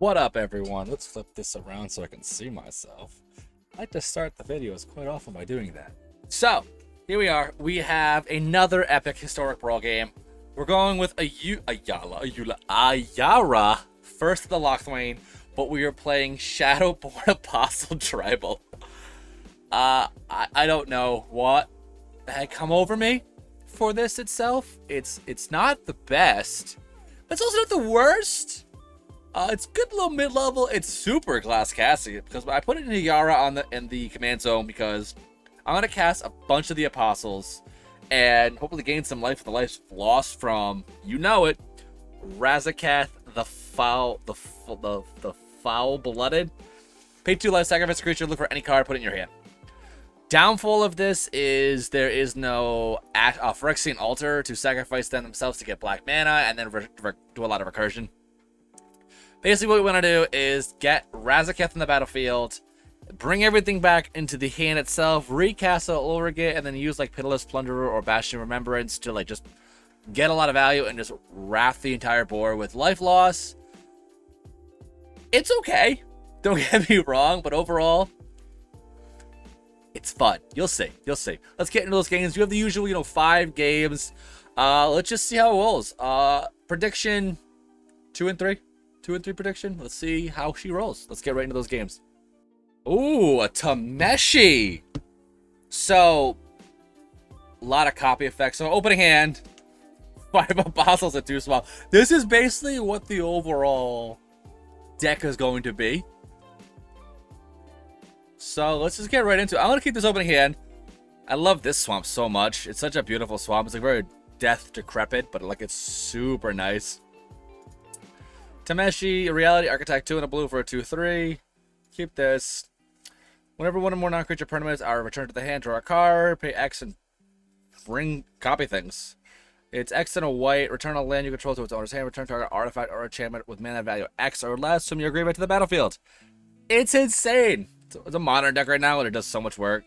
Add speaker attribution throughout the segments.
Speaker 1: What up, everyone? Let's flip this around so I can see myself. I like to start the videos quite often by doing that. So, here we are. We have another epic historic Brawl game. We're going with Ayara, first of the Lockthwain, but we are playing Shadowborn Apostle Tribal. I don't know what had come over me for this itself. It's not the best, but it's also not the worst. It's good little mid-level. It's super class casting because I put it in Ayara in the command zone because I'm gonna cast a bunch of the apostles and hopefully gain some life. The life lost from, you know it, Razakath the foul-blooded. Pay 2 life, sacrifice a creature, look for any card, put it in your hand. Downfall of this is there is no Phyrexian altar to sacrifice them themselves to get black mana and then do a lot of recursion. Basically, what we want to do is get Razakath in the battlefield, bring everything back into the hand itself, recast it all over again, and then use like Pitiless Plunderer or Bastion Remembrance to like just get a lot of value and just wrap the entire board with life loss. It's okay. Don't get me wrong, but overall, it's fun. You'll see. You'll see. Let's get into those games. You have the usual, 5 games. Let's just see how it rolls. Prediction 2 and 3. 2 and 3 prediction. Let's see how she rolls. Let's get right into those games. Ooh, a Tameshi. So, a lot of copy effects. So, opening hand, 5 apostles at 2 small. This is basically what the overall deck is going to be. So, let's just get right into it. I'm going to keep this opening hand. I love this swamp so much. It's such a beautiful swamp. It's like very death decrepit, but like it's super nice. Tameshi, Reality Architect, 2 and a blue for a 2/3. Keep this. Whenever one or more non-creature permanents are returned to the hand, draw a card, pay X and bring copy things. It's X and a white, return a land you control to its owner's hand, return target artifact or enchantment with mana value X or less from your agreement to the battlefield. It's insane. It's a modern deck right now and it does so much work.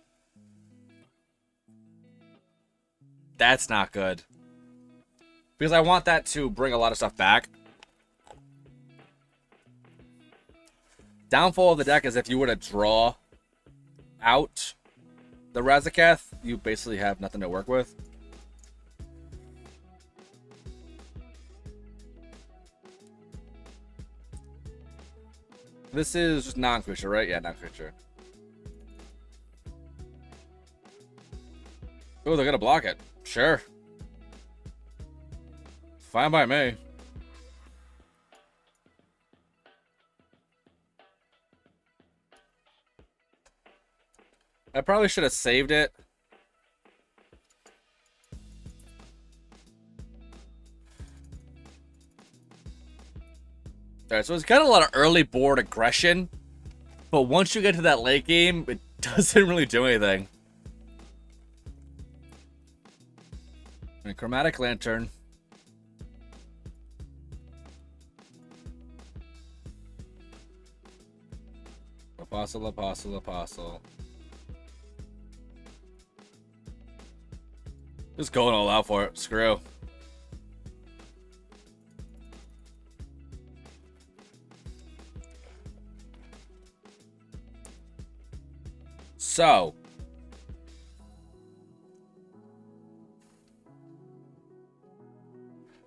Speaker 1: That's not good. Because I want that to bring a lot of stuff back. Downfall of the deck is if you were to draw out the Razakath, you basically have nothing to work with. This is just non-creature, right? Yeah, non-creature. Oh, they're gonna block it. Sure. Fine by me. I probably should have saved it. Alright, so it's got a lot of early board aggression, but once you get to that late game, it doesn't really do anything. And Chromatic Lantern. Apostle, Apostle, Apostle. Just going all out for it. Screw. So.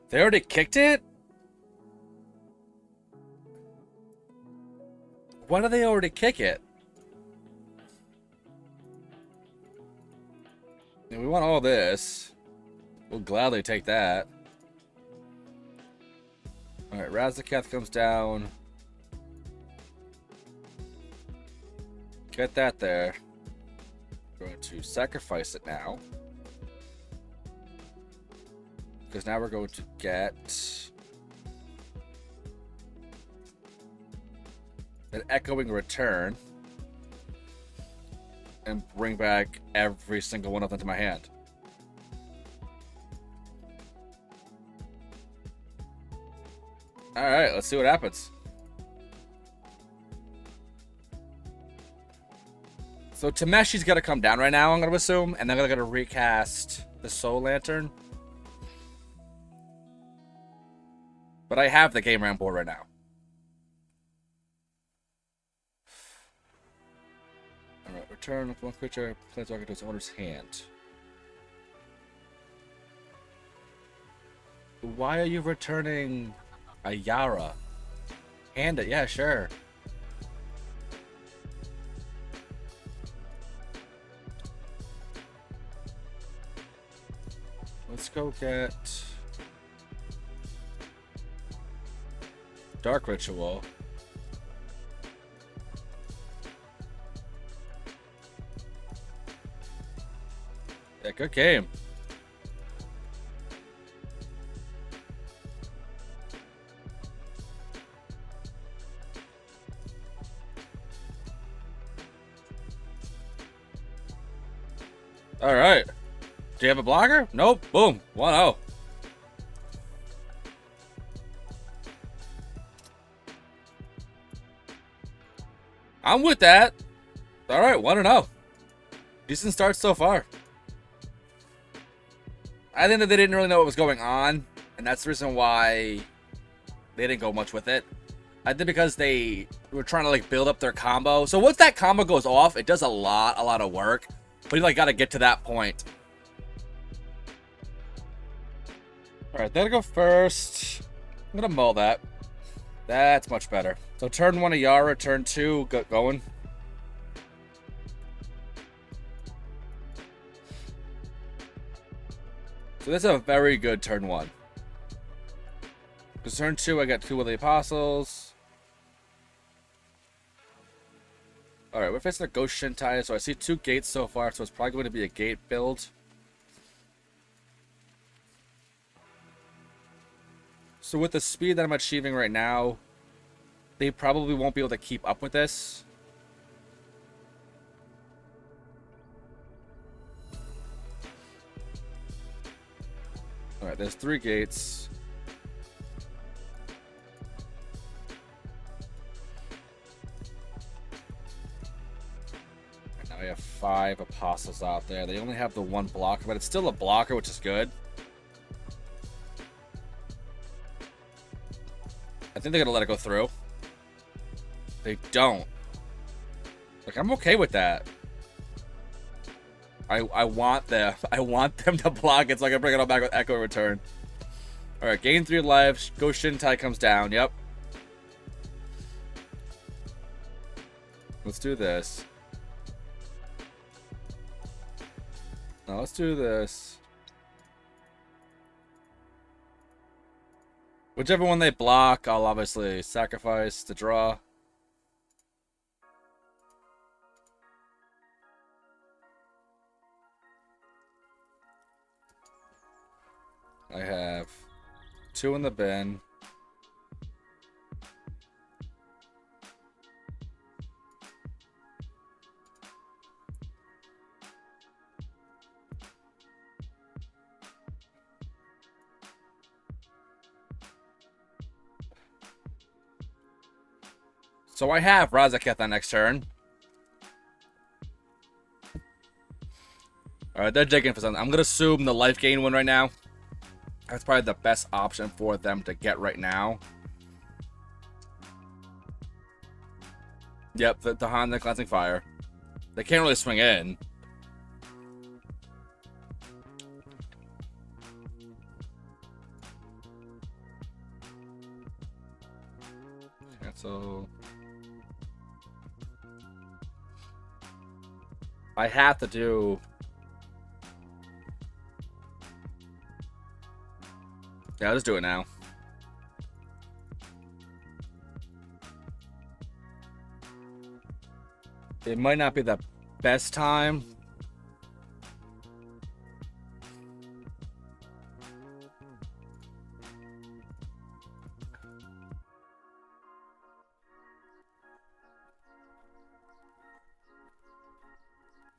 Speaker 1: They already kicked it? Why do they already kick it? We want all this. We'll gladly take that. Alright, Razakath comes down. Get that there. We're going to sacrifice it now. Because now we're going to get an Echoing Return. And bring back every single one of them to my hand. Alright, let's see what happens. So Tameshi's got to come down right now, I'm going to assume. And then I'm going to recast the Soul Lantern. But I have the game round board right now. return one creature planeswalker to its owner's hand. Why are you returning Ayara? Hand it, yeah, sure. Let's go get Dark Ritual. Yeah, good game. All right. Do you have a blocker? Nope. Boom. 1-0. I'm with that. All right. 1-0. Decent start so far. I think that they didn't really know what was going on, and that's the reason why they didn't go much with it. I think because they were trying to like build up their combo. So once that combo goes off, it does a lot of work. But you like got to get to that point. All right, that'll go first. I'm gonna mull that. That's much better. So turn 1 Ayara, turn 2 going. So this is a very good turn 1. Because turn 2, I got 2 of the Apostles. Alright, we're facing a Ghost Shintai, so I see 2 gates so far, so it's probably going to be a gate build. So with the speed that I'm achieving right now, they probably won't be able to keep up with this. Alright, there's 3 gates. And now we have 5 Apostles out there. They only have the 1 blocker, but it's still a blocker, which is good. I think they're gonna let it go through. They don't. Like, I'm okay with that. I want them to block it so I can bring it all back with Echo Return. Alright, gain 3 lives. Ghost Shintai comes down. Yep. Let's do this. Now let's do this. Whichever one they block, I'll obviously sacrifice to draw. I have 2 in the bin. So I have Razaketh on next turn. Alright, they're digging for something. I'm going to assume the life gain one right now. That's probably the best option for them to get right now. Yep, the Honda Cleansing Fire. They can't really swing in. Cancel. I have to do... Yeah, let's do it now. It might not be the best time.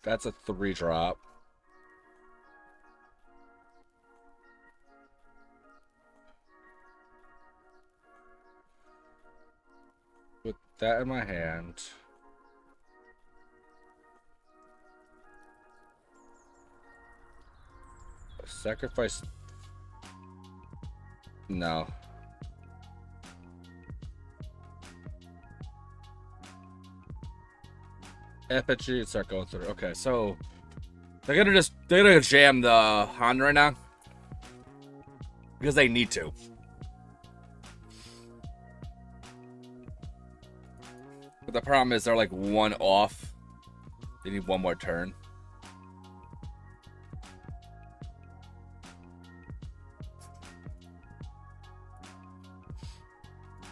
Speaker 1: That's a 3-drop. With that in my hand. Sacrifice. No. FHG and start going through. Okay, so they're gonna jam the Han right now because they need to. But the problem is they're like one off. They need one more turn.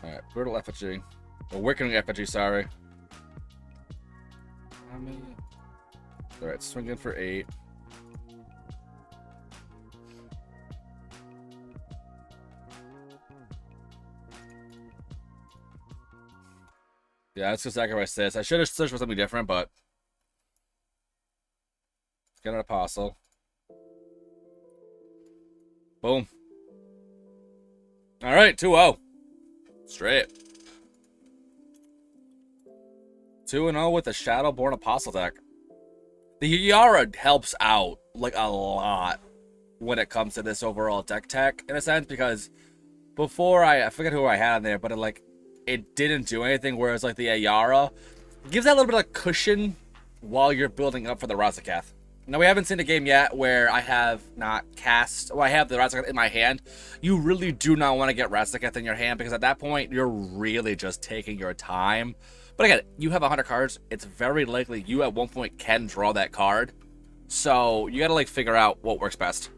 Speaker 1: Alright, brutal effigy. Or working effigy, sorry. Alright, swing in for 8. Yeah, let's just sacrifice this. I should have searched for something different, but let's get an apostle. Boom. Alright, 2-0. Straight. 2-0 with the Shadowborn Apostle deck. The Ayara helps out like a lot when it comes to this overall deck tech, in a sense, because before I forget who I had on there, but it didn't do anything, whereas like the Ayara gives that little bit of cushion while you're building up for the Razakath. Now, we haven't seen a game yet where I have not cast, well, I have the Razakath in my hand. You really do not want to get Razakath in your hand, because at that point, you're really just taking your time. But again, you have 100 cards. It's very likely you at one point can draw that card. So you got to like figure out what works best.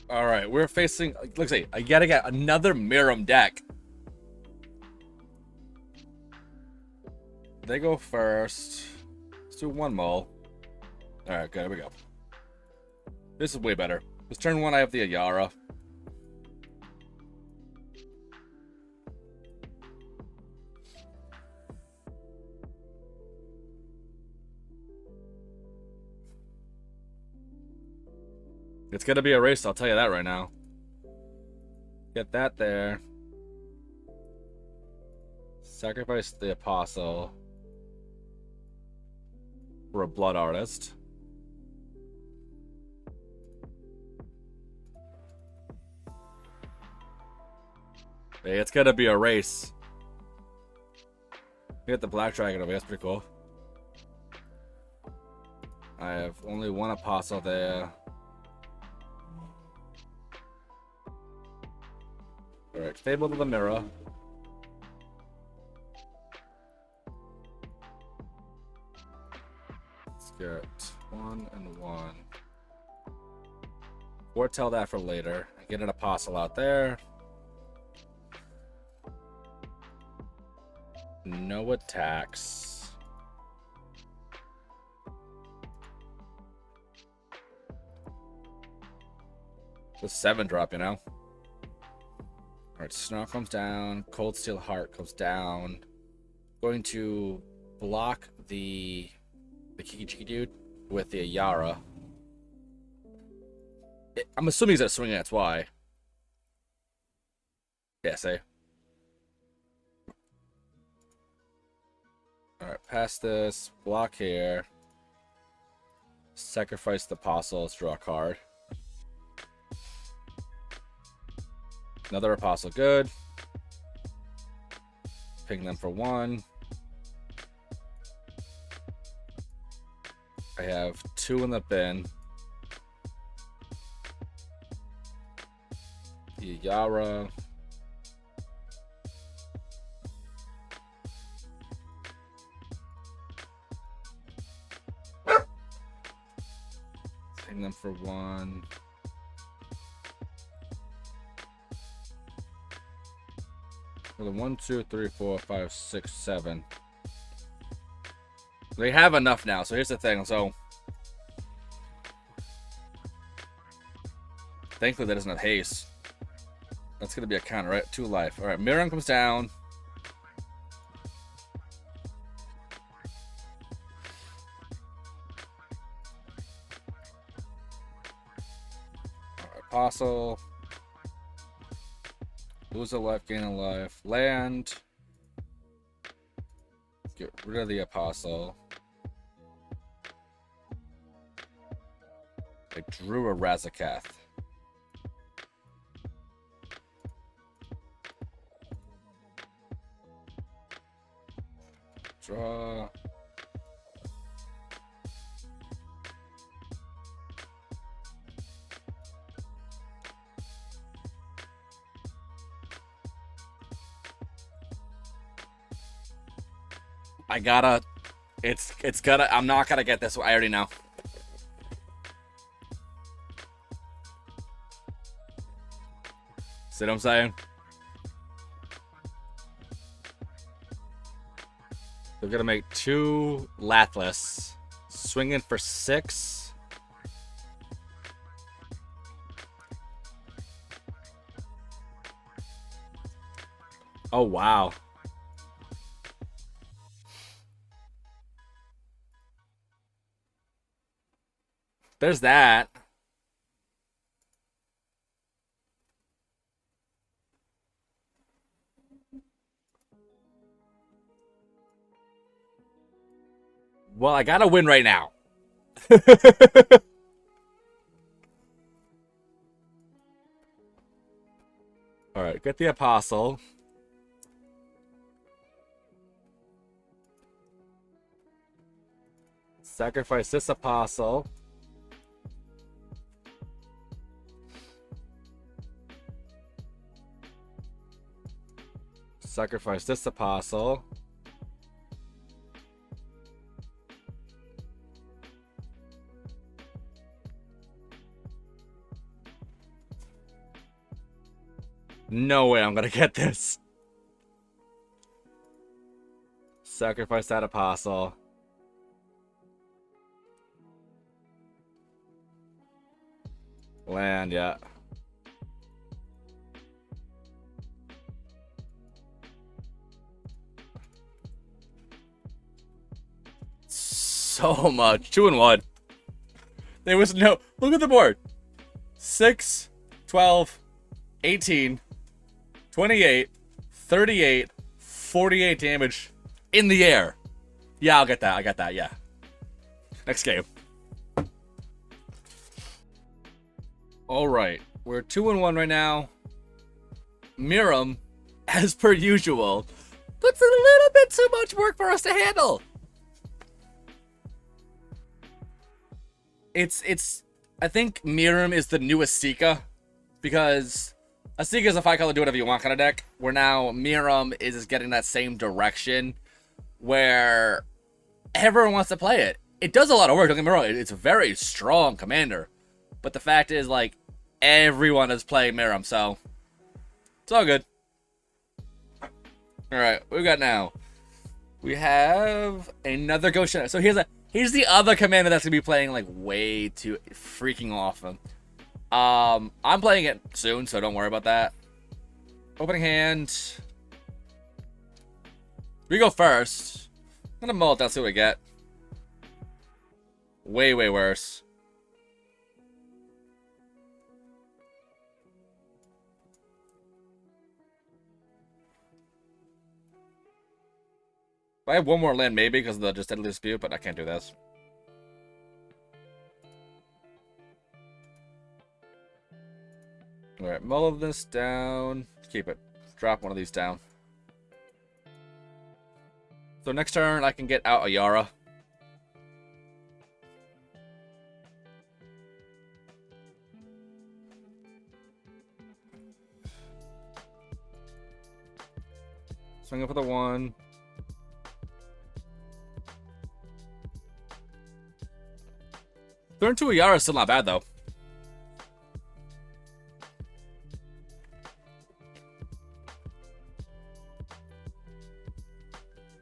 Speaker 1: All right, we're facing, let's see, I gotta get another Miram deck. They go first. Let's do one mull. All right, good, here we go. This is way better. This turn 1, I have the Ayara. It's gonna be a race, I'll tell you that right now. Get that there. Sacrifice the Apostle for a Blood Artist. Hey, it's gonna be a race. Get the Black Dragon over, that's pretty cool. I have only one Apostle there. Alright, Fable to the Mirror. Let's get 1 and 1. Foretell that for later. Get an Apostle out there. No attacks. The 7-drop, you know? Alright, Snarl comes down. Cold Steel Heart comes down. Going to block the Kiki Chiki dude with the Ayara. I'm assuming he's at swinging, that's why. Yeah, say. Alright, pass this. Block here. Sacrifice the Apostle. Let's draw a card. Another Apostle, good. Ping them for 1. I have 2 in the bin. The Ayara. Ping them for 1. For the 1, 2, 3, 4, 5, 6, 7. They have enough now, so here's the thing. So thankfully that doesn't have haste. That's gonna be a counter, right? 2 life. Alright, Miram comes down. Alright, Apostle. Lose a life, gain a life. Land. Get rid of the Apostle. I drew a Razakath. Draw. I gotta. It's gonna. I'm not gonna get this one. I already know. See what I'm saying? We're gonna make 2 Latless. Swinging for 6. Oh, wow. There's that. Well, I gotta win right now. Alright, get the Apostle. Sacrifice this Apostle. Sacrifice this Apostle. No way I'm gonna get this. Sacrifice that Apostle. Land, yeah. So much. 2 and 1. There was no... Look at the board. 6, 12, 18, 28, 38, 48 damage in the air. Yeah, I'll get that. I got that, yeah. Next game. Alright. We're 2 and 1 right now. Miram, as per usual, puts in a little bit too much work for us to handle. I think Miram is the new Asika, because Asika is a 5-color do whatever you want kind of deck, where now Miram is getting that same direction where everyone wants to play it. It does a lot of work, don't get me wrong, it's a very strong commander, but the fact is, like, everyone is playing Miram, so it's all good. Alright, what we got now? We have another Ghost Shadow. So here's the other commander that's gonna be playing like way too freaking often. I'm playing it soon, so don't worry about that. Opening hand. We go first. I'm gonna mull it down, see what we get. Way, way worse. I have one more land maybe because of the just deadly dispute, but I can't do this. Alright, mull this down. Keep it. Drop one of these down. So next turn I can get out Ayara. Swing up for the 1. Turn 2 Ayara is still not bad, though.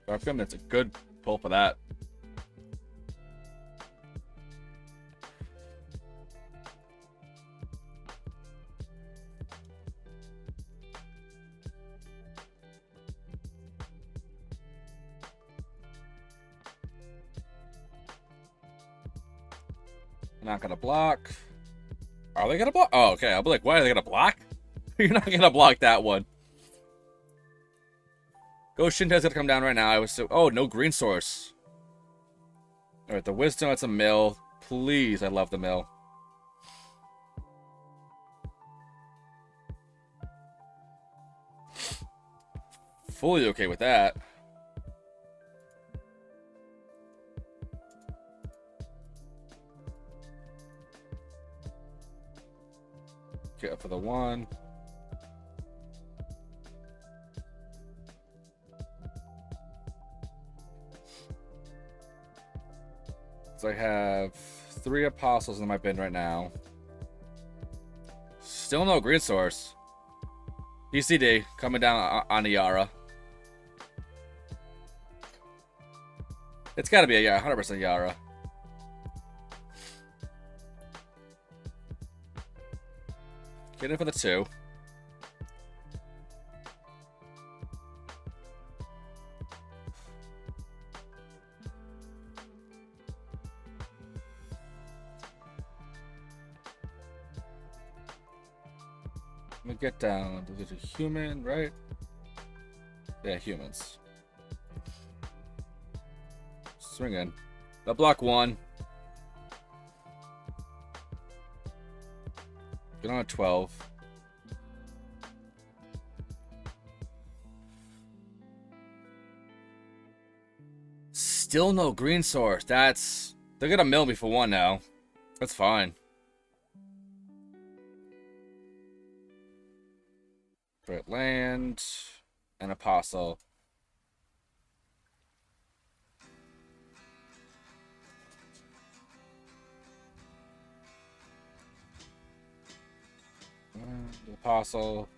Speaker 1: Darkham, that's a good pull for that. Not gonna block. Are they gonna block? Oh, okay. I'll be like, why are they gonna block? You're not gonna block that one. Ghost Shinta's gonna come down right now. I was so. Oh, no green source. Alright, the wisdom, that's a mill. Please, I love the mill. Fully okay with that.
Speaker 2: Get up for the 1. So I have 3 apostles in my bin right now. Still no green source. ECD coming down on Ayara. It's got to be a 100% Ayara. Get in for the 2. Let me get down. This is a human, right? Yeah, humans. Swing in. They'll block 1. Get on a 12. Still no green source. They're gonna mill me for 1 now. That's fine. Great land. An apostle. The apostle.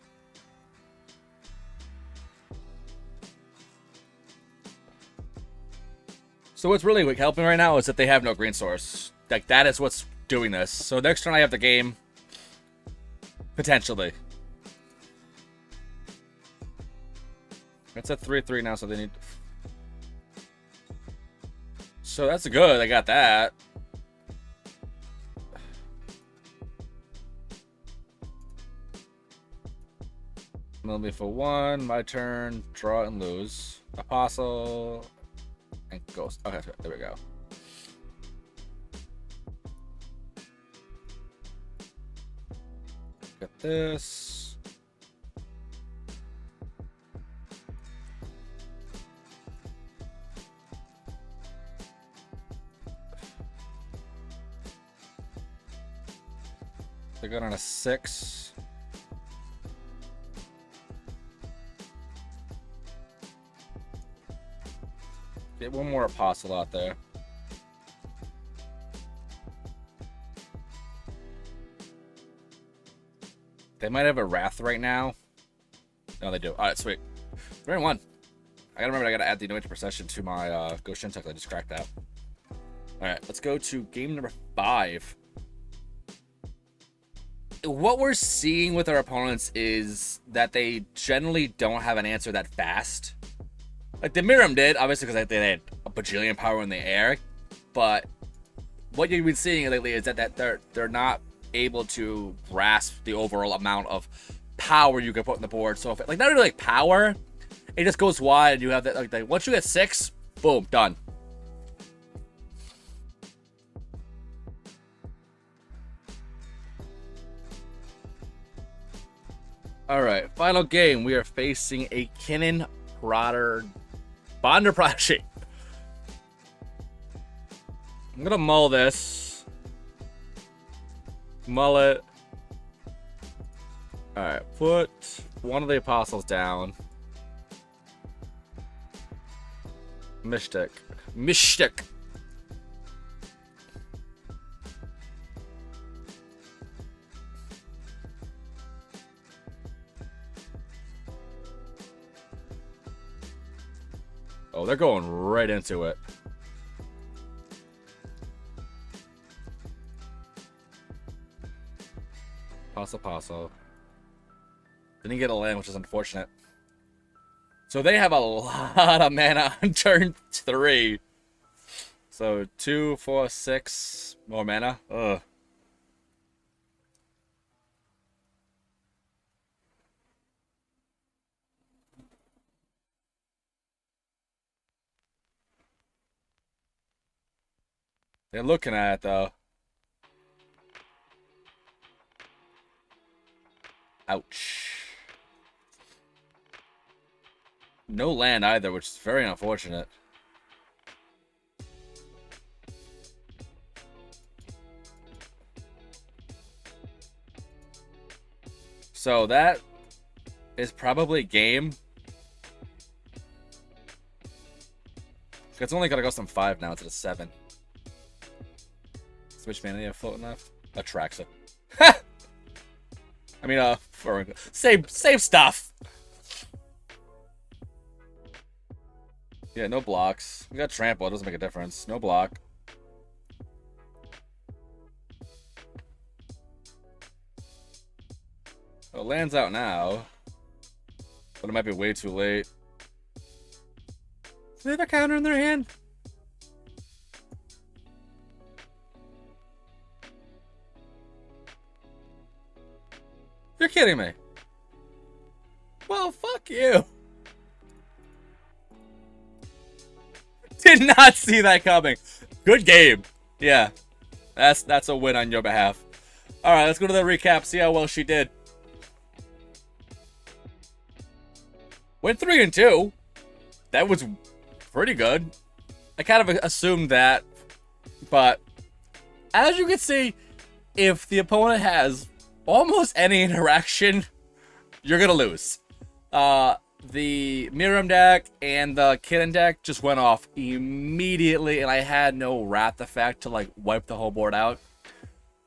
Speaker 2: So what's really helping right now is that they have no green source. Like, that is what's doing this. So next turn I have the game. Potentially. It's at 3-3 now, so they need... So that's good. I got that. Mill me for 1. My turn. Draw and lose. Apostle. And ghost. Okay, there we go. Get this. They got on a 6. Get one more apostle out there. They might have a wrath right now. No, they do. Alright, sweet. 3-1. I gotta remember I gotta add the anointed procession to my Ghost Shintek. I just cracked that. Alright, let's go to game number 5. What we're seeing with our opponents is that they generally don't have an answer that fast. Like, the Miram did, obviously, because they had a bajillion power in the air. But what you've been seeing lately is that they're not able to grasp the overall amount of power you can put on the board. So, if, like, not really like power, it just goes wide. And you have that, like once you get 6, boom, done. All right, final game. We are facing a Kinnan Bonder Prodigy. I'm gonna mull this. Mull it. Alright, put one of the apostles down. Mystic. Oh, they're going right into it. Paso. Didn't get a land, which is unfortunate. So they have a lot of mana on turn 3. So 2, 4, 6 more mana. Ugh. They're looking at it, though. Ouch. No land either, which is very unfortunate. So that is probably game. It's only gotta go some 5 now instead of 7. Switch mana you have floating left? Atraxa. I mean, for same stuff. Yeah, no blocks. We got trample. It doesn't make a difference. No block. Well, it lands out now, but it might be way too late. Do they have a counter in their hand? You're kidding me. Well, fuck you. Did not see that coming. Good game. Yeah. That's a win on your behalf. Alright, let's go to the recap, see how well she did. Went 3-2. That was pretty good. I kind of assumed that. But as you can see, if the opponent has almost any interaction, you're gonna lose. The Miram deck and the Kitten deck just went off immediately, and I had no Wrath effect to like wipe the whole board out.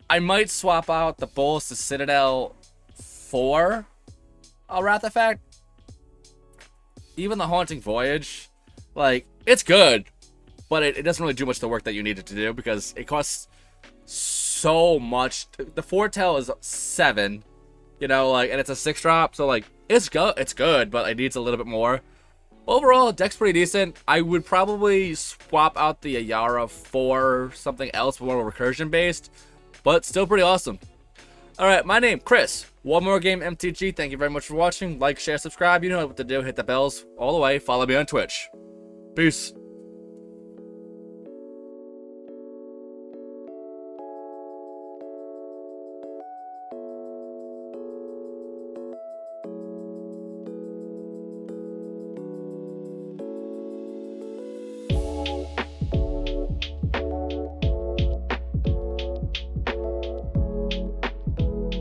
Speaker 2: I might swap out the Bulls to Citadel for a Wrath effect. Even the Haunting Voyage, like, it's good, but it doesn't really do much of the work that you need it to do because it costs so much. The Foretell is 7, you know, like, and it's a 6-drop, so like it's good, but it needs a little bit more. Overall, deck's pretty decent. I would probably swap out the Ayara for something else more recursion based, but still pretty awesome. Alright, my name, Chris. One More Game MTG. Thank you very much for watching. Like, share, subscribe. You know what to do. Hit the bells all the way. Follow me on Twitch. Peace.